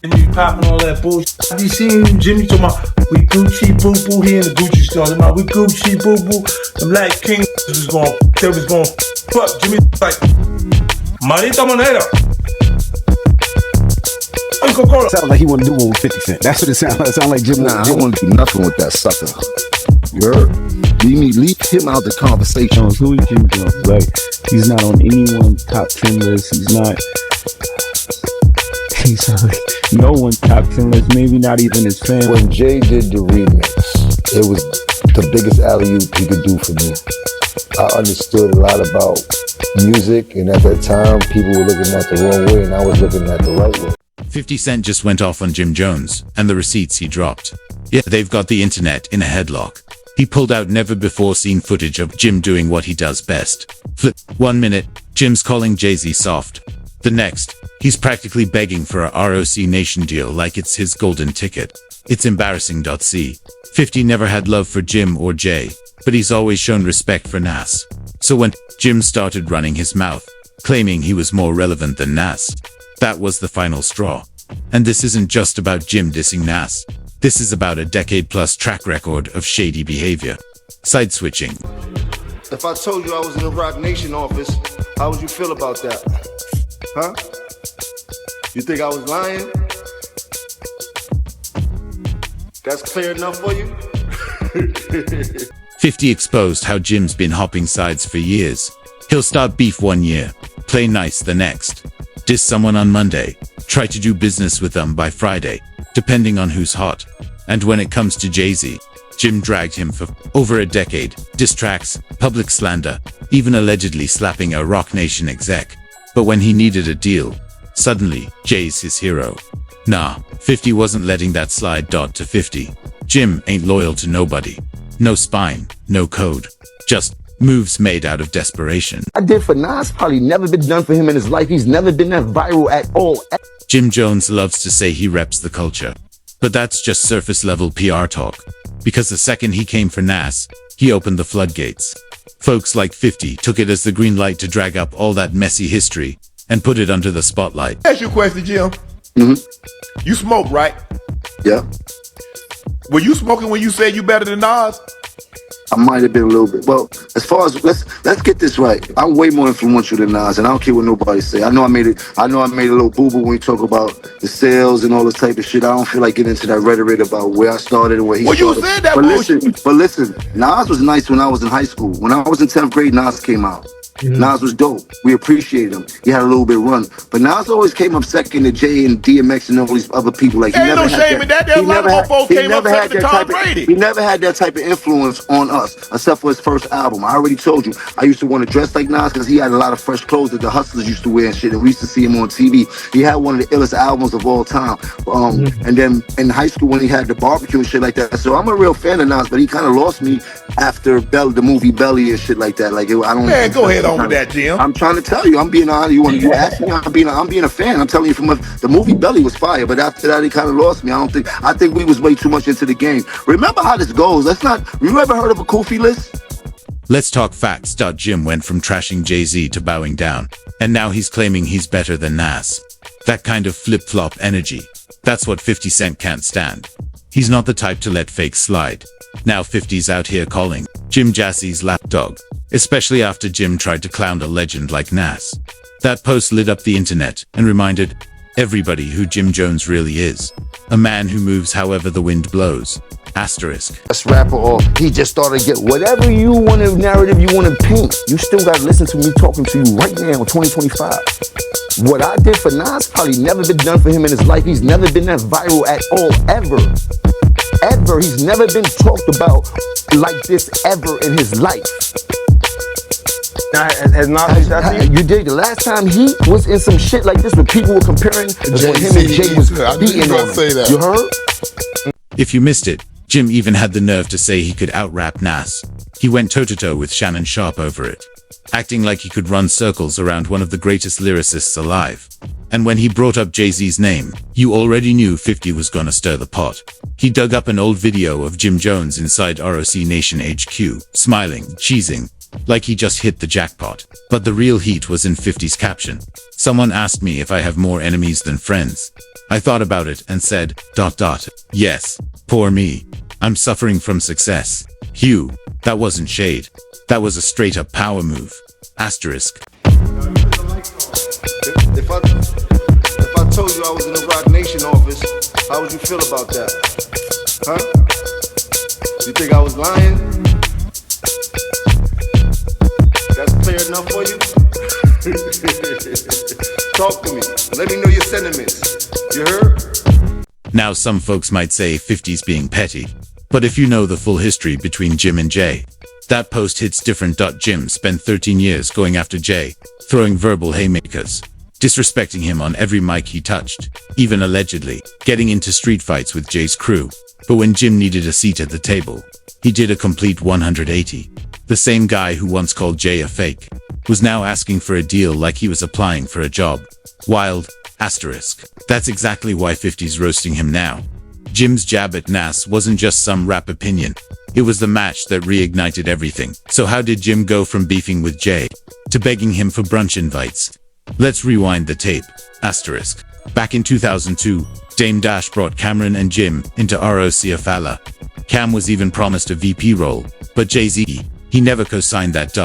And you popping all that bullshit. Have you seen Jimmy talking about we Gucci boo boo here in the Gucci store? Talking about we Gucci boo boo. The Black King was going fuck Jimmy like Marita Monero. Sounds like he want to do one with 50 Cent. That's what it sounds like. It sounds like Jim. Nah, I don't want to do nothing with that sucker. You heard? Leave him out the conversation. Who is Jim Jones? Like, he's not on anyone's top 10 list. He's no one's top 10 list. Maybe not even his family. When Jay did the remix, it was the biggest alley-oop he could do for me. I understood a lot about music, and at that time, people were looking at the wrong way, and I was looking at the right way. 50 Cent just went off on Jim Jones and the receipts he dropped. Yeah, they've got the internet in a headlock. He pulled out never-before-seen footage of Jim doing what he does best. Flip. 1 minute, Jim's calling Jay-Z soft. The next, he's practically begging for a ROC Nation deal like it's his golden ticket. It's embarrassing. 50 never had love for Jim or Jay, but he's always shown respect for Nas. So when Jim started running his mouth, claiming he was more relevant than Nas, that was the final straw. And this isn't just about Jim dissing Nas. This is about a decade-plus track record of shady behavior. Side switching. If I told you I was in the Roc Nation office, how would you feel about that? Huh? You think I was lying? That's clear enough for you? 50 exposed how Jim's been hopping sides for years. He'll start beef 1 year, play nice the next, diss someone on Monday, try to do business with them by Friday, depending on who's hot. And when it comes to Jay-Z, Jim dragged him for over a decade, diss tracks, public slander, even allegedly slapping a Roc Nation exec. But when he needed a deal, suddenly, Jay's his hero. Nah, 50 wasn't letting that slide. To 50, Jim ain't loyal to nobody. No spine, no code, just moves made out of desperation. I did for Nas, probably never been done for him in his life. He's never been that viral at all. Jim Jones loves to say he reps the culture, but that's just surface level PR talk. Because the second he came for Nas, he opened the floodgates. Folks like 50 took it as the green light to drag up all that messy history and put it under the spotlight. Ask you a question, Jim. Mm-hmm. You smoke, right? Yeah. Were you smoking when you said you better than Nas? I might have been a little bit. Well, as far as let's get this right. I'm way more influential than Nas, and I don't care what nobody say. I know I made a little boo-boo when we talk about the sales and all this type of shit. I don't feel like getting into that rhetoric about where I started and where he started. Well, you said that but listen, Nas was nice when I was in high school. When I was in 10th grade, Nas came out. Mm-hmm. Nas was dope. We appreciated him. He had a little bit of run. But Nas always came up second to Jay and DMX and all these other people. Like, ain't no shame in that. There's a lot of mofos came up second to Tom Brady. He never had that type of influence on us, except for his first album. I already told you, I used to want to dress like Nas because he had a lot of fresh clothes that the hustlers used to wear and shit. And we used to see him on TV. He had one of the illest albums of all time. And then in high school when he had the barbecue and shit like that. So I'm a real fan of Nas, but he kind of lost me after the movie Belly and shit like that. Like, I don't. Man, go ahead on with that, Jim. I'm trying to tell you, I'm being honest. You ask me, I'm being a fan. I'm telling you, the movie Belly was fire, but after that, he kind of lost me. I think we was way too much into the game. Remember how this goes. You ever heard of a Kofi list? Let's talk facts. Jim went from trashing Jay-Z to bowing down, and now he's claiming he's better than Nas. That kind of flip-flop energy, that's what 50 Cent can't stand. He's not the type to let fakes slide. Now 50's out here calling Jim Jassie's lapdog, especially after Jim tried to clown a legend like Nas. That post lit up the internet and reminded everybody who Jim Jones really is. A man who moves however the wind blows. Asterisk. Best rapper, or he just started to get whatever you want to narrative you want to paint. You still got to listen to me talking to you right now in 2025. What I did for Nas probably never been done for him in his life. He's never been that viral at all, ever. Ever. He's never been talked about like this ever in his life. Now, has Nas you did the last time he was in some shit like this where people were comparing when him and Jay was beating on him. You heard? If you missed it, Jim even had the nerve to say he could out-rap Nas. He went toe-to-toe with Shannon Sharpe over it, acting like he could run circles around one of the greatest lyricists alive. And when he brought up Jay-Z's name, you already knew 50 was gonna stir the pot. He dug up an old video of Jim Jones inside ROC Nation HQ, smiling, cheesing, like he just hit the jackpot. But the real heat was in 50's caption. Someone asked me if I have more enemies than friends. I thought about it and said, ... Yes, poor me. I'm suffering from success. Hugh, that wasn't shade. That was a straight up power move. Asterisk. If I told you I was in the Rock Nation office, how would you feel about that? Huh? You think I was lying? That's clear enough for you? Talk to me. Let me know your sentiments. You heard? Now some folks might say 50's being petty. But if you know the full history between Jim and Jay, that post hits different. Jim spent 13 years going after Jay, throwing verbal haymakers, disrespecting him on every mic he touched, even allegedly getting into street fights with Jay's crew. But when Jim needed a seat at the table, he did a complete 180. The same guy who once called Jay a fake was now asking for a deal like he was applying for a job. Wild. Asterisk. That's exactly why 50's roasting him now. Jim's jab at Nas wasn't just some rap opinion. It was the match that reignited everything. So how did Jim go from beefing with Jay to begging him for brunch invites? Let's rewind the tape. Asterisk. Back in 2002, Dame Dash brought Cameron and Jim into ROC Afala. Cam was even promised a VP role, but Jay-Z, he never co-signed that.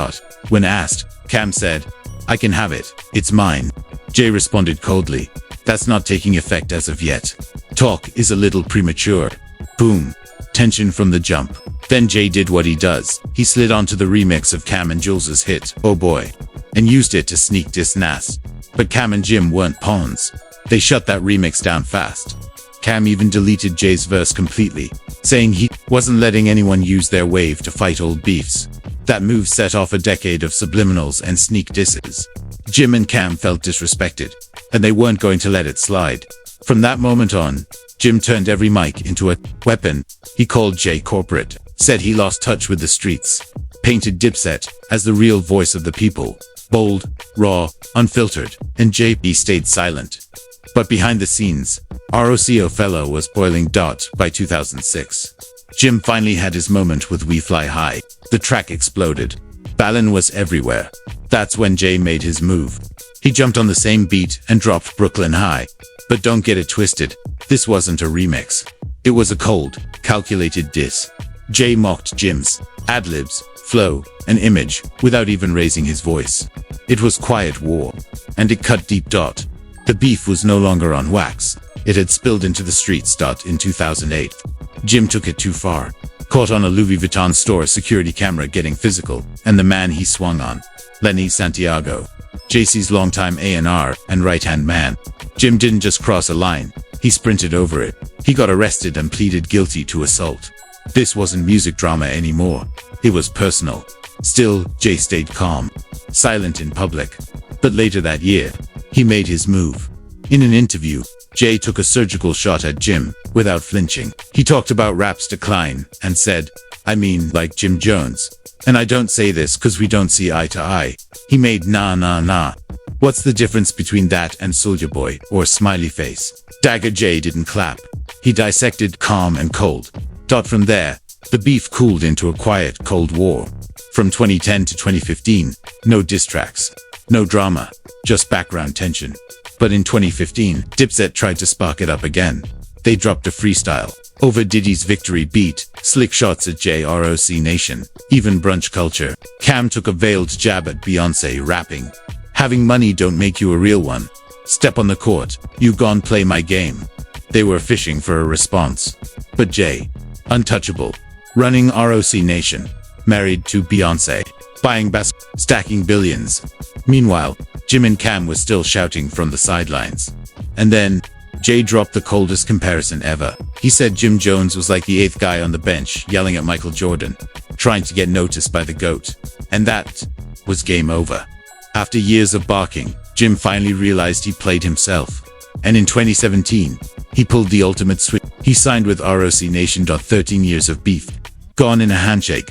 When asked, Cam said, "I can have it, it's mine." Jay responded coldly, "That's not taking effect as of yet. Talk is a little premature." Boom. Tension from the jump. Then Jay did what he does. He slid onto the remix of Cam and Jules's hit, "Oh Boy," and used it to sneak diss Nas. But Cam and Jim weren't pawns. They shut that remix down fast. Cam even deleted Jay's verse completely, saying he wasn't letting anyone use their wave to fight old beefs. That move set off a decade of subliminals and sneak disses. Jim and Cam felt disrespected, and they weren't going to let it slide. From that moment on, Jim turned every mic into a weapon. He called Jay corporate, said he lost touch with the streets, painted Dipset as the real voice of the people, bold, raw, unfiltered, and JP stayed silent. But behind the scenes, ROC Othello was boiling. By 2006, Jim finally had his moment with We Fly High. The track exploded. Ballin was everywhere. That's when Jay made his move. He jumped on the same beat and dropped Brooklyn High. But don't get it twisted, this wasn't a remix. It was a cold, calculated diss. Jay mocked Jim's ad-libs, flow, and image without even raising his voice. It was quiet war, and it cut deep. The beef was no longer on wax. It had spilled into the streets. In 2008, Jim took it too far. Caught on a Louis Vuitton store security camera getting physical, and the man he swung on, Lenny Santiago, JC's longtime A&R and right-hand man. Jim didn't just cross a line, he sprinted over it. He got arrested and pleaded guilty to assault. This wasn't music drama anymore. It was personal. Still, Jay stayed calm, silent in public. But later that year, he made his move. In an interview, Jay took a surgical shot at Jim without flinching. He talked about rap's decline and said, "I mean, like Jim Jones. And I don't say this cause we don't see eye to eye. He made nah nah nah. What's the difference between that and Soulja Boy or Smiley Face?" Dagger Jay didn't clap. He dissected calm and cold. From there, the beef cooled into a quiet Cold War. From 2010 to 2015, no diss tracks, no drama, just background tension. But in 2015, Dipset tried to spark it up again. They dropped a freestyle over Diddy's Victory beat, slick shots at JROC Nation, even brunch culture. Cam took a veiled jab at Beyonce rapping, "Having money don't make you a real one. Step on the court, you gon' play my game." They were fishing for a response. But Jay, untouchable, running ROC Nation, married to Beyonce, buying stacking billions. Meanwhile, Jim and Cam were still shouting from the sidelines. And then, Jay dropped the coldest comparison ever. He said Jim Jones was like the 8th guy on the bench yelling at Michael Jordan, trying to get noticed by the GOAT. And that was game over. After years of barking, Jim finally realized he played himself. And in 2017, he pulled the ultimate switch. He signed with ROC Nation. 13 years of beef, gone in a handshake.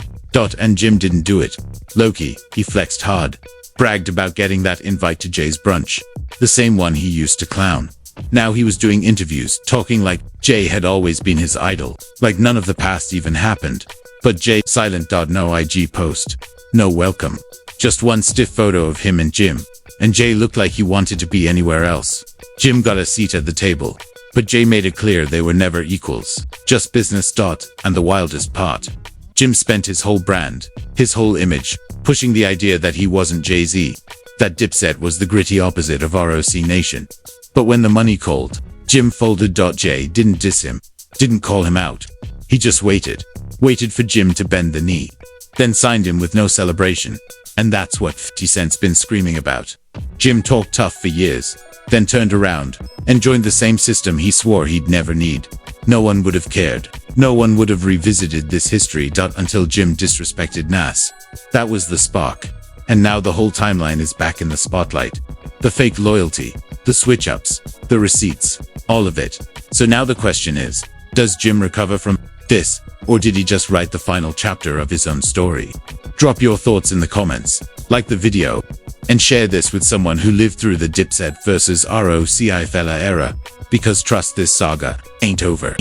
And Jim didn't do it. Low-key, he flexed hard. Bragged about getting that invite to Jay's brunch. The same one he used to clown. Now he was doing interviews, talking like Jay had always been his idol. Like none of the past even happened. But Jay silent. No IG post. No welcome. Just one stiff photo of him and Jim, and Jay looked like he wanted to be anywhere else. Jim got a seat at the table, but Jay made it clear they were never equals, just business. And the wildest part, Jim spent his whole brand, his whole image, pushing the idea that he wasn't Jay-Z, that Dipset was the gritty opposite of ROC Nation. But when the money called, Jim folded. Jay didn't diss him, didn't call him out. He just waited for Jim to bend the knee, then signed him with no celebration. And that's what 50 Cent's been screaming about. Jim talked tough for years, then turned around and joined the same system he swore he'd never need. No one would have cared. No one would have revisited this history. Until Jim disrespected Nas. That was the spark. And now the whole timeline is back in the spotlight. The fake loyalty, the switch-ups, the receipts, all of it. So now the question is, does Jim recover from this, or did he just write the final chapter of his own story? Drop your thoughts in the comments, like the video, and share this with someone who lived through the Dipset versus ROC fella era, because trust, this saga ain't over.